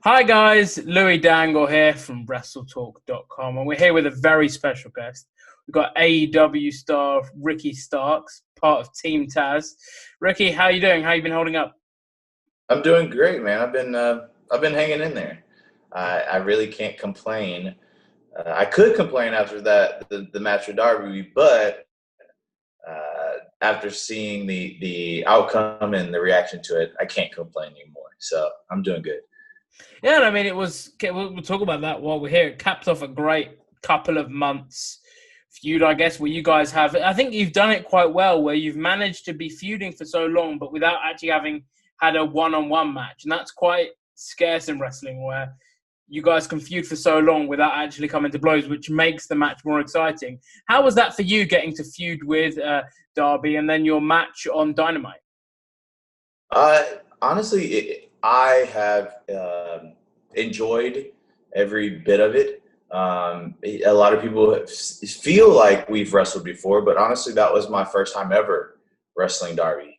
Hi guys, Louis Dangoor here from WrestleTalk.com, and we're here with a very special guest. We've got AEW star Ricky Starks, part of Team Taz. Ricky, how you doing? How you been holding up? I'm doing great, man. I've been hanging in there. I really can't complain. I could complain after the match with Darby, but after seeing the outcome and the reaction to it, I can't complain anymore. So I'm doing good. Yeah, I mean, we'll talk about that while we're here. It capped off a great couple of months feud, I guess, where you guys have, I think you've done it quite well, where you've managed to be feuding for so long, but without actually having had a one-on-one match. And that's quite scarce in wrestling, where you guys can feud for so long without actually coming to blows, which makes the match more exciting. How was that for you, getting to feud with Darby and then your match on Dynamite? Honestly, I have enjoyed every bit of it. A lot of people feel like we've wrestled before, but honestly, that was my first time ever wrestling Darby.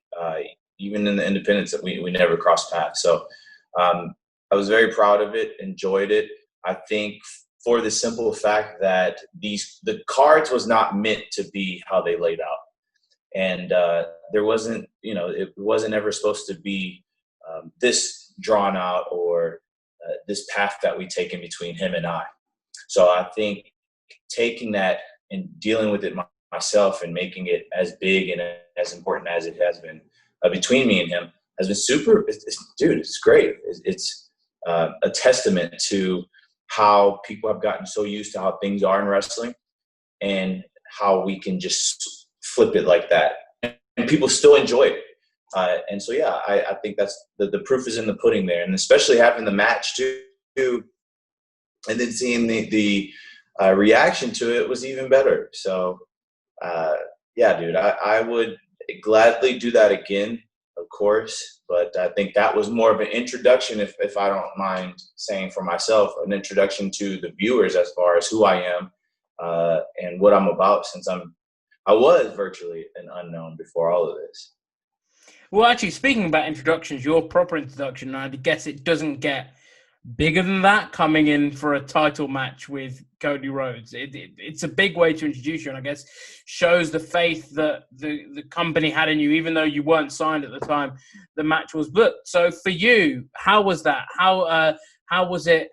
Even in the independents, that we never crossed paths. So I was very proud of it, enjoyed it. I think for the simple fact that the cards was not meant to be how they laid out. And there wasn't, it wasn't ever supposed to be this drawn out or this path that we take in between him and I. So I think taking that and dealing with it myself and making it as big and as important as it has been between me and him has been super. Dude, it's great. It's a testament to how people have gotten so used to how things are in wrestling and how we can just flip it like that. And people still enjoy it. And so, yeah, I think that's the proof is in the pudding there. And especially having the match too, and then seeing the reaction to it was even better. So, yeah, dude, I would gladly do that again, of course. But I think that was more of an introduction, if I don't mind saying for myself, an introduction to the viewers as far as who I am and what I'm about, since I was virtually an unknown before all of this. Well, actually, speaking about introductions, your proper introduction, I guess it doesn't get bigger than that, coming in for a title match with Cody Rhodes. It's a big way to introduce you, and I guess shows the faith that the company had in you, even though you weren't signed at the time the match was booked. So for you, how was that? How was it,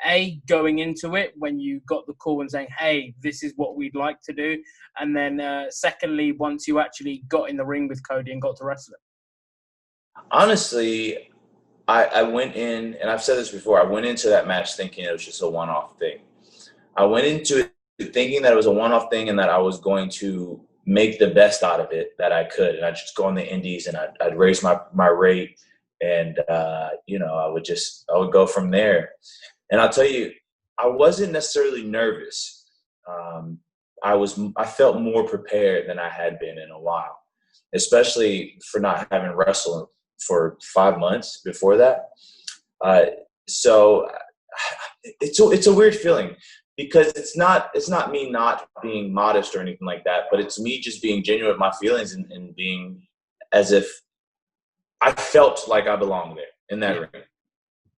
going into it when you got the call and saying, hey, this is what we'd like to do? And then secondly, once you actually got in the ring with Cody and got to wrestle him? Honestly, I went in, and I've said this before, I went into that match thinking it was just a one-off thing. I went into it thinking that it was a one-off thing and that I was going to make the best out of it that I could. And I'd just go on the indies and I'd raise my rate and, I would go from there. And I'll tell you, I wasn't necessarily nervous. I felt more prepared than I had been in a while, especially for not having wrestled for 5 months before that. So it's a weird feeling because it's not me not being modest or anything like that, but it's me just being genuine with my feelings and being as if I felt like I belonged there in that ring.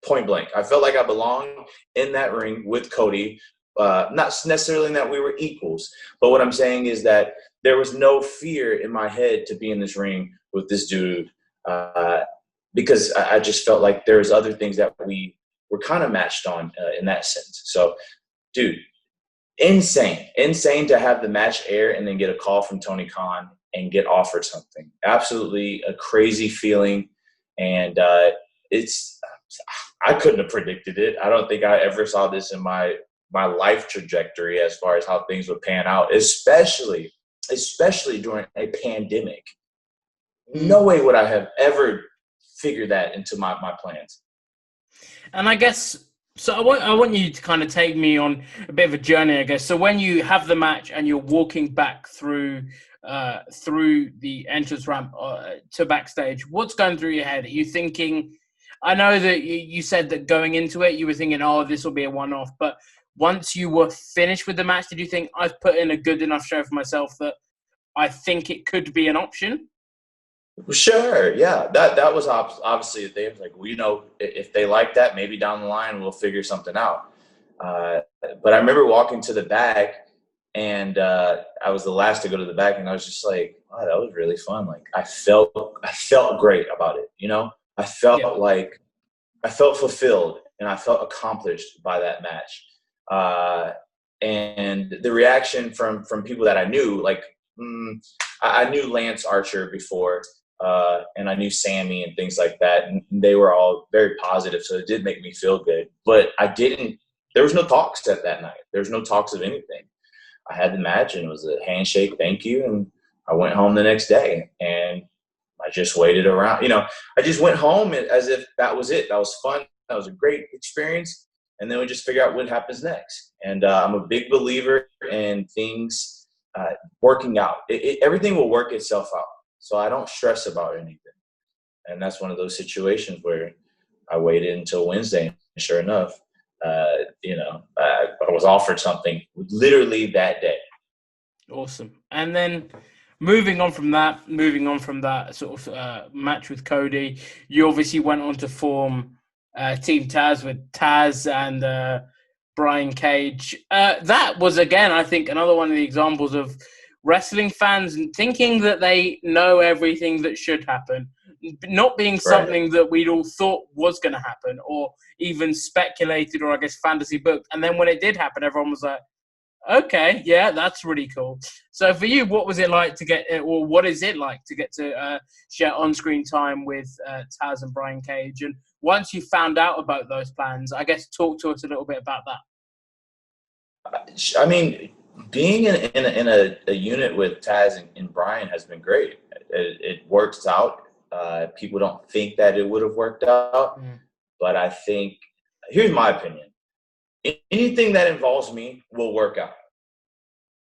Point blank. I felt like I belonged in that ring with Cody. Not necessarily in that we were equals, but what I'm saying is that there was no fear in my head to be in this ring with this dude because I just felt like there was other things that we were kind of matched on in that sense. So, dude, insane to have the match air and then get a call from Tony Khan and get offered something. Absolutely a crazy feeling, and I couldn't have predicted it. I don't think I ever saw this in my life trajectory as far as how things would pan out, especially during a pandemic. No way would I have ever figured that into my plans. And I guess, so I want you to kind of take me on a bit of a journey, I guess. So when you have the match and you're walking back through the entrance ramp to backstage, what's going through your head? Are you thinking, I know that you said that going into it, you were thinking, oh, this will be a one-off. But once you were finished with the match, did you think, I've put in a good enough show for myself that I think it could be an option? Sure, yeah, that was obviously the thing. It was like, well, if they like that, maybe down the line we'll figure something out. Uh, but I remember walking to the back, and I was the last to go to the back, and I was just like, wow, that was really fun. Like I felt great about it. I Yeah. felt like I felt fulfilled and I felt accomplished by that match. Uh, and the reaction from people that I knew, like I knew Lance Archer before, and I knew Sammy and things like that, and they were all very positive, so it did make me feel good. But I didn't. There was no talks at that night. There was no talks of anything. I had the match, and it was a handshake, thank you, and I went home the next day, and I just waited around. I just went home as if that was it. That was fun. That was a great experience, and then we just figure out what happens next. And I'm a big believer in things working out. Everything will work itself out, so I don't stress about anything. And that's one of those situations where I waited until Wednesday, and sure enough, I was offered something literally that day. Awesome. And then moving on from that sort of match with Cody, you obviously went on to form Team Taz with Tazz and Brian Cage. That was, again, I think, another one of the examples of wrestling fans thinking that they know everything that should happen, not being something that we'd all thought was going to happen or even speculated or, I guess, fantasy booked. And then when it did happen, everyone was like, okay, yeah, that's really cool. So for you, what was it like to get, or what is it like to get to share on-screen time with Tazz and Brian Cage? And once you found out about those plans, I guess talk to us a little bit about that. I mean, being in a unit with Taz and Brian has been great. It works out. People don't think that it would have worked out, but I think, here's my opinion. Anything that involves me will work out.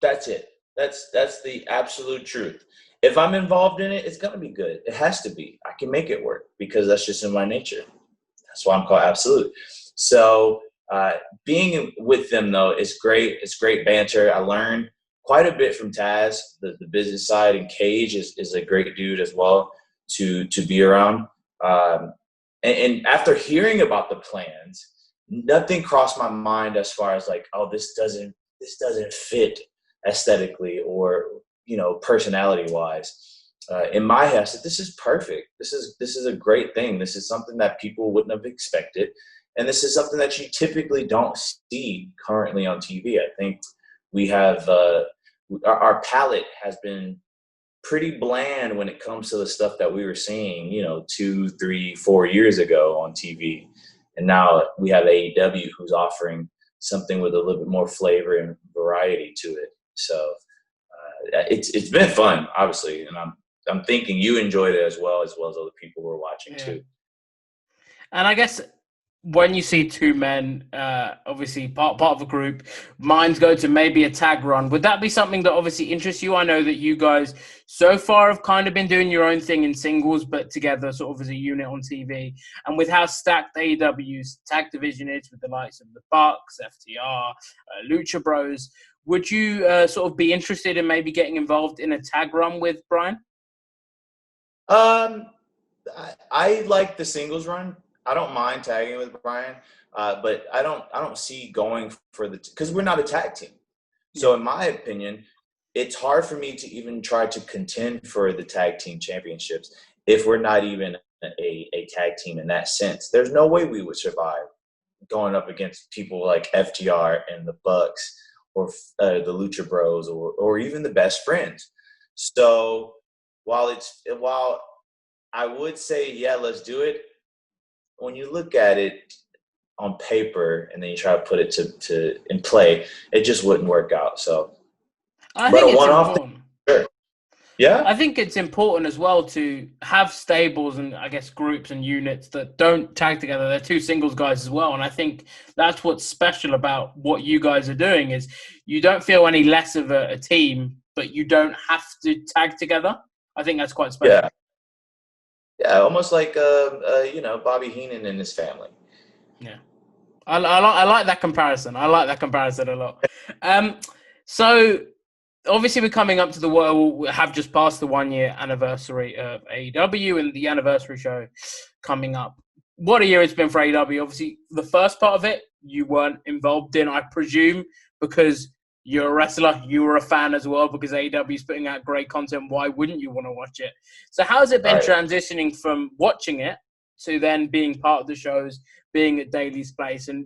That's it. That's the absolute truth. If I'm involved in it, it's going to be good. It has to be. I can make it work because that's just in my nature. That's why I'm called Absolute. So being with them, though, is great. It's great banter. I learned quite a bit from Taz, the business side, and Cage is a great dude as well to be around. And after hearing about the plans, nothing crossed my mind as far as like, oh, this doesn't fit aesthetically or personality wise. In my head, I said, this is perfect. This is a great thing. This is something that people wouldn't have expected, and this is something that you typically don't see currently on TV. I think we have our palette has been pretty bland when it comes to the stuff that we were seeing, 2, 3, 4 years ago on TV. And now we have AEW who's offering something with a little bit more flavor and variety to it. So it's been fun, obviously, and I'm thinking you enjoyed it as well as other people who are watching too. And I guess when you see two men, obviously part of a group, minds go to maybe a tag run. Would that be something that obviously interests you? I know that you guys so far have kind of been doing your own thing in singles, but together sort of as a unit on TV. And with how stacked AEW's tag division is with the likes of the Bucks, FTR, Lucha Bros, would you sort of be interested in maybe getting involved in a tag run with Brian? I like the singles run. I don't mind tagging with Brian, but I don't see going for because we're not a tag team. So in my opinion, it's hard for me to even try to contend for the tag team championships if we're not even a tag team in that sense. There's no way we would survive going up against people like FTR and the Bucks or the Lucha Bros or even the Best Friends. So while I would say, yeah, let's do it, when you look at it on paper and then you try to put it to in play, it just wouldn't work out. So, I think it's important. Sure. Yeah, I think it's important as well to have stables and I guess groups and units that don't tag together. They're two singles guys as well, and I think that's what's special about what you guys are doing is you don't feel any less of a team, but you don't have to tag together. I think that's quite special. Yeah. Yeah, almost like Bobby Heenan and his family. Yeah, I like that comparison. I like that comparison a lot. So obviously we're coming up to we have just passed the 1-year anniversary of AEW and the anniversary show coming up. What a year it's been for AEW. Obviously, the first part of it you weren't involved in, I presume, because you're a wrestler, you were a fan as well, because AEW is putting out great content. Why wouldn't you want to watch it? So how has it been transitioning from watching it to then being part of the shows, being at Daily's Place, and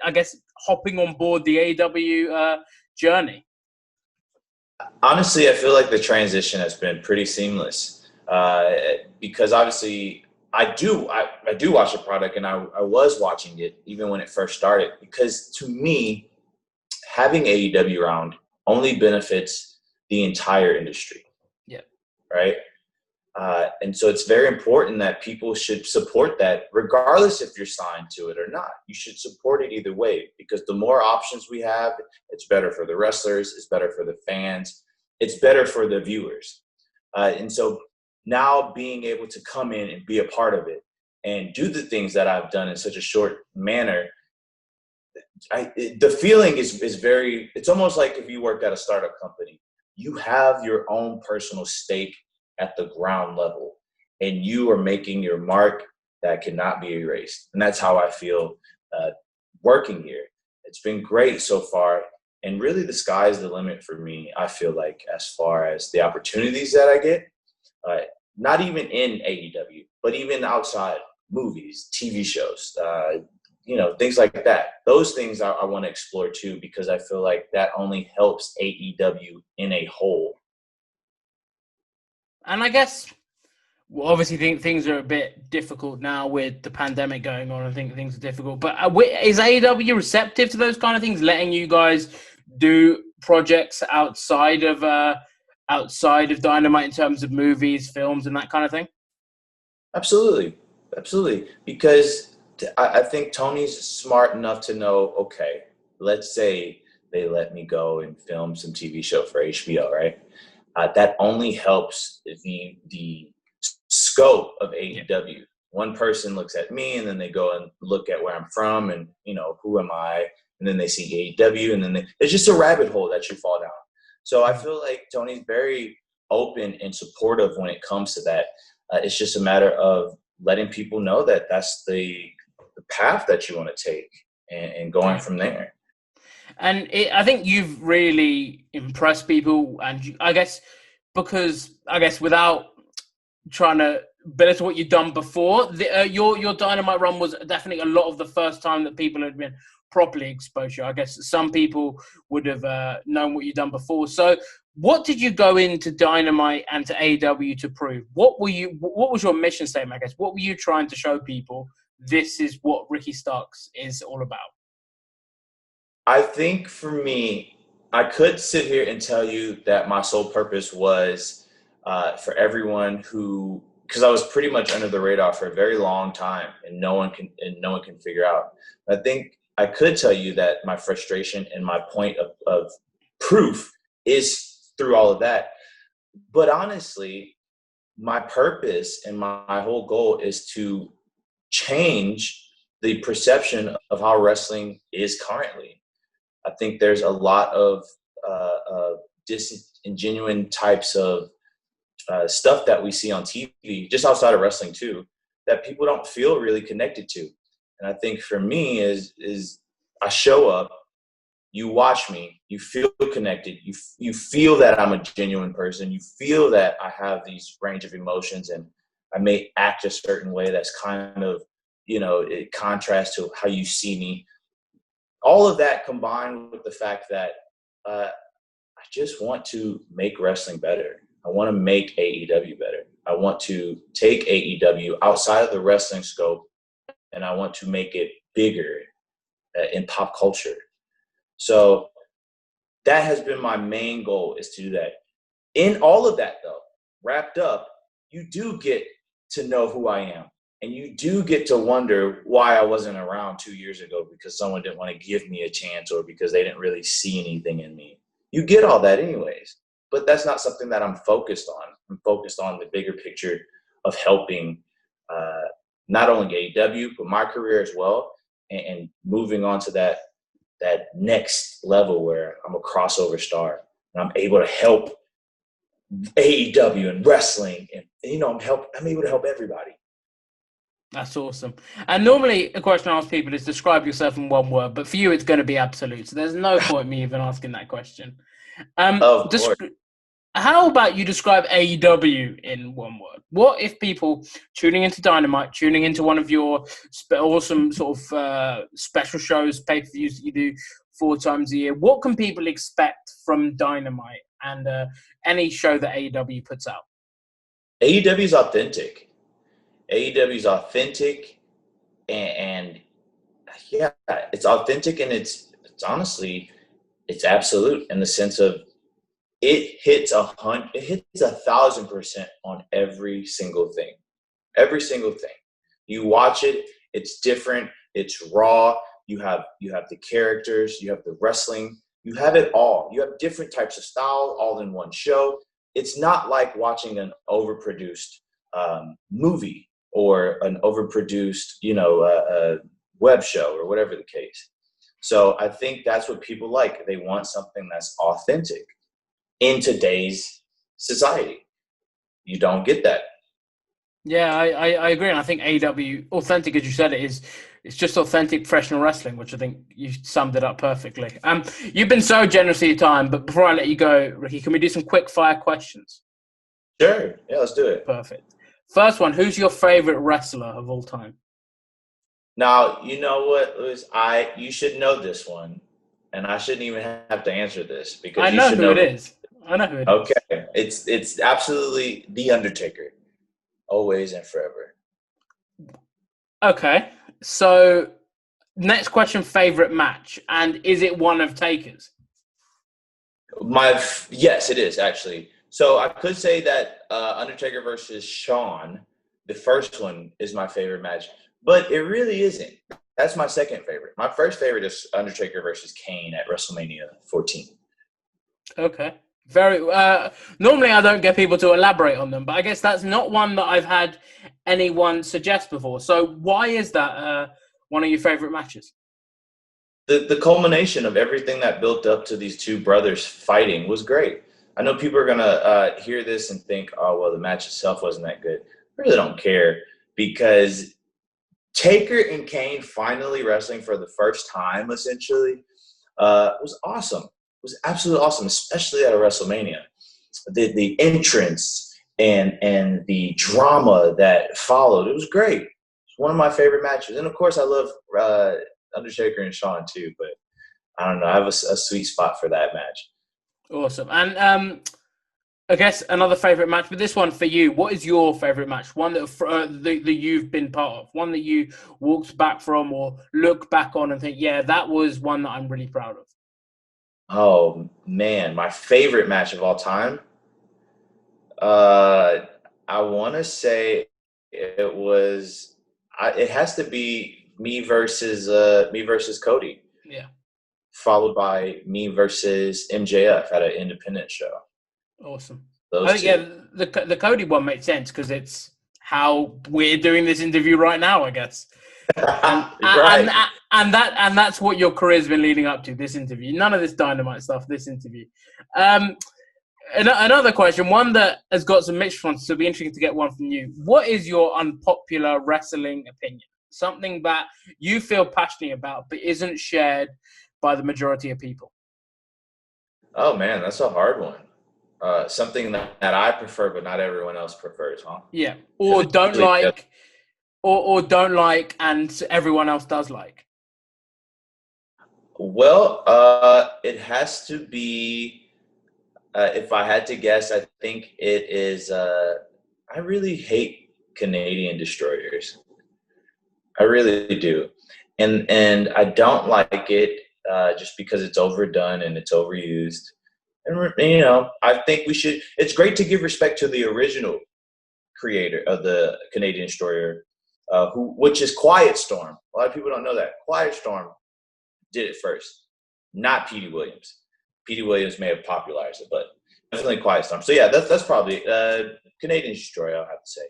I guess hopping on board the AEW journey? Honestly, I feel like the transition has been pretty seamless because obviously I do watch the product, and I was watching it even when it first started, because to me, having AEW around only benefits the entire industry. Yeah. Right. And so it's very important that people should support that, regardless if you're signed to it or not. You should support it either way, because the more options we have, it's better for the wrestlers, it's better for the fans, it's better for the viewers. And so now being able to come in and be a part of it and do the things that I've done in such a short manner, the feeling is very, it's almost like if you worked at a startup company, you have your own personal stake at the ground level, and you are making your mark that cannot be erased. And that's how I feel working here. It's been great so far, and really the sky is the limit for me, I feel like, as far as the opportunities that I get, not even in AEW, but even outside, movies, TV shows, things like that. Those things I want to explore too, because I feel like that only helps AEW in a whole. And I guess, obviously, things are a bit difficult now with the pandemic going on. I think things are difficult. But is AEW receptive to those kind of things, letting you guys do projects outside of Dynamite in terms of movies, films, and that kind of thing? Absolutely. Because I think Tony's smart enough to know, okay, let's say they let me go and film some TV show for HBO, right? That only helps the scope of AEW. One person looks at me, and then they go and look at where I'm from, and who am I? And then they see AEW, and then it's just a rabbit hole that you fall down. So I feel like Tony's very open and supportive when it comes to that. It's just a matter of letting people know that that's the path that you want to take, and going from there. And I think you've really impressed people, and I guess without trying to belittle what you've done before, your Dynamite run was definitely a lot of the first time that people had been properly exposed. I guess some people would have known what you've done before. So what did you go into Dynamite and to AEW to prove? What was your mission statement, I guess? What were you trying to show people? This is what Ricky Starks is all about. I think for me, I could sit here and tell you that my sole purpose was for everyone because I was pretty much under the radar for a very long time, and no one can figure out. I think I could tell you that my frustration and my point of proof is through all of that. But honestly, my purpose and my whole goal is to change the perception of how wrestling is currently. I think there's a lot of disingenuous types of stuff that we see on TV, just outside of wrestling too, that people don't feel really connected to. And I think for me is I show up, you watch me, you feel connected, you feel that I'm a genuine person, you feel that I have these range of emotions, and I may act a certain way that's kind of, it contrasts to how you see me. All of that combined with the fact that I just want to make wrestling better. I want to make AEW better. I want to take AEW outside of the wrestling scope, and I want to make it bigger in pop culture. So that has been my main goal, is to do that. In all of that, though, wrapped up, you do get to know who I am. And you do get to wonder why I wasn't around 2 years ago, because someone didn't want to give me a chance, or because they didn't really see anything in me. You get all that anyways. But that's not something that I'm focused on. I'm focused on the bigger picture of helping not only AEW, but my career as well, and moving on to that next level where I'm a crossover star. and I'm able to help AEW and wrestling, and I'm able to help everybody. That's awesome. And normally a question I ask people is describe yourself in one word, but for you it's going to be absolute. So there's no point me even asking that question. Of course. How about you describe AEW in one word? What if people tuning into Dynamite, tuning into one of your awesome sort of special shows, pay-per-views that you do 4 times a year, what can people expect from Dynamite and any show that AEW puts out? AEW is authentic. AEW is authentic, and yeah, it's authentic, and it's honestly, it's absolute in the sense of it hits 1,000% on every single thing. Every single thing. You watch it, it's different, it's raw. You have the characters, you have the wrestling, you have it all. You have different types of styles all in one show. It's not like watching an overproduced movie or an overproduced, web show or whatever the case. So I think that's what people like. They want something that's authentic in today's society. You don't get that. Yeah, I agree. And I think AEW, authentic, as you said, it's just authentic professional wrestling, which I think you summed it up perfectly. You've been so generous with your time, but before I let you go, Ricky, can we do some quick fire questions? Sure. Yeah, let's do it. Perfect. First one, who's your favorite wrestler of all time? Now, you know what, Lewis? You should know this one, and I shouldn't even have to answer this because I know who it is. I know who it is. Okay. It's absolutely The Undertaker. Always and forever. Okay. So, next question, favorite match. And is it one of Taker's? Yes, it is, actually. So I could say that Undertaker versus Shawn, the first one, is my favorite match. But it really isn't. That's my second favorite. My first favorite is Undertaker versus Kane at WrestleMania 14. Okay. Very. Normally, I don't get people to elaborate on them, but I guess that's not one that I've had anyone suggest before. So why is that one of your favorite matches? The culmination of everything that built up to these two brothers fighting was great. I know people are going to hear this and think, oh, well, the match itself wasn't that good. I really don't care because Taker and Kane finally wrestling for the first time, essentially, was awesome. It was absolutely awesome, especially at a WrestleMania. The entrance and the drama that followed, it was great. It's one of my favorite matches. And, of course, I love Undertaker and Shawn, too. But I don't know. I have a sweet spot for that match. Awesome. And I guess another favorite match, but this one for you, what is your favorite match? One that you've been part of, one that you walked back from or look back on and think, yeah, that was one that I'm really proud of. Oh, man. My favorite match of all time? I want to say it was it has to be me versus Cody. Yeah. Followed by me versus MJF at an independent show. Awesome. Those I think, two. yeah, the Cody one makes sense because it's how we're doing this interview right now, I guess. Right. And that's what your career's been leading up to, this interview. None of this Dynamite stuff, this interview. Another question, one that has got some mixed responses, so it'll be interesting to get one from you. What is your unpopular wrestling opinion? Something that you feel passionate about but isn't shared by the majority of people? Oh, man, that's a hard one. Something that I prefer but not everyone else prefers, huh? Yeah, or don't like, or don't like and everyone else does like. Well, it has to be, if I had to guess, I think it is, I really hate Canadian destroyers. I really do. And I don't like it just because it's overdone and it's overused. And, I think it's great to give respect to the original creator of the Canadian destroyer, which is Quiet Storm. A lot of people don't know that. Quiet Storm did it first, not Petey Williams. Petey Williams may have popularized it, but definitely Quiet Storm. So yeah, that's probably Canadian Destroyer, I'll have to say.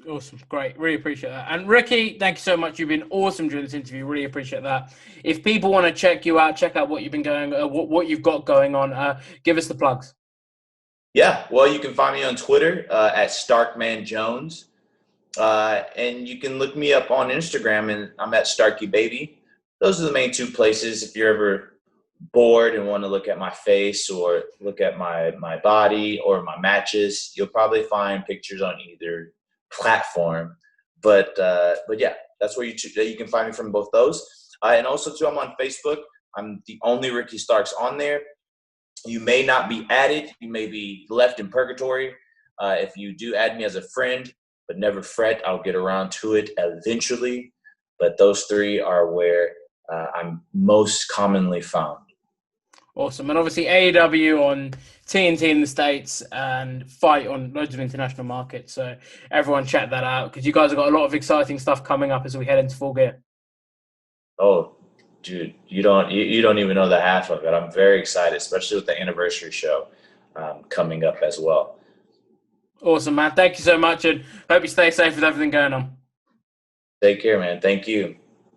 Awesome. Great. Really appreciate that. And Ricky, thank you so much. You've been awesome during this interview. Really appreciate that. If people want to check you out, check out what you've been what you've got going on, give us the plugs. Yeah, well, you can find me on Twitter at StarkmanJones. And you can look me up on Instagram, and I'm at StarkyBaby. Those are the main two places. If you're ever bored and want to look at my face or look at my body or my matches, you'll probably find pictures on either platform. But yeah, that's where you can find me from both those. And also, too, I'm on Facebook. I'm the only Ricky Starks on there. You may not be added. You may be left in purgatory. If you do add me as a friend, but never fret, I'll get around to it eventually. But those three are where I'm most commonly found. Awesome. And obviously AEW on TNT in the States and Fight on loads of international markets. So everyone check that out because you guys have got a lot of exciting stuff coming up as we head into Full Gear. Oh, dude, you don't even know the half of it. I'm very excited, especially with the anniversary show coming up as well. Awesome, man. Thank you so much, and hope you stay safe with everything going on. Take care, man. Thank you.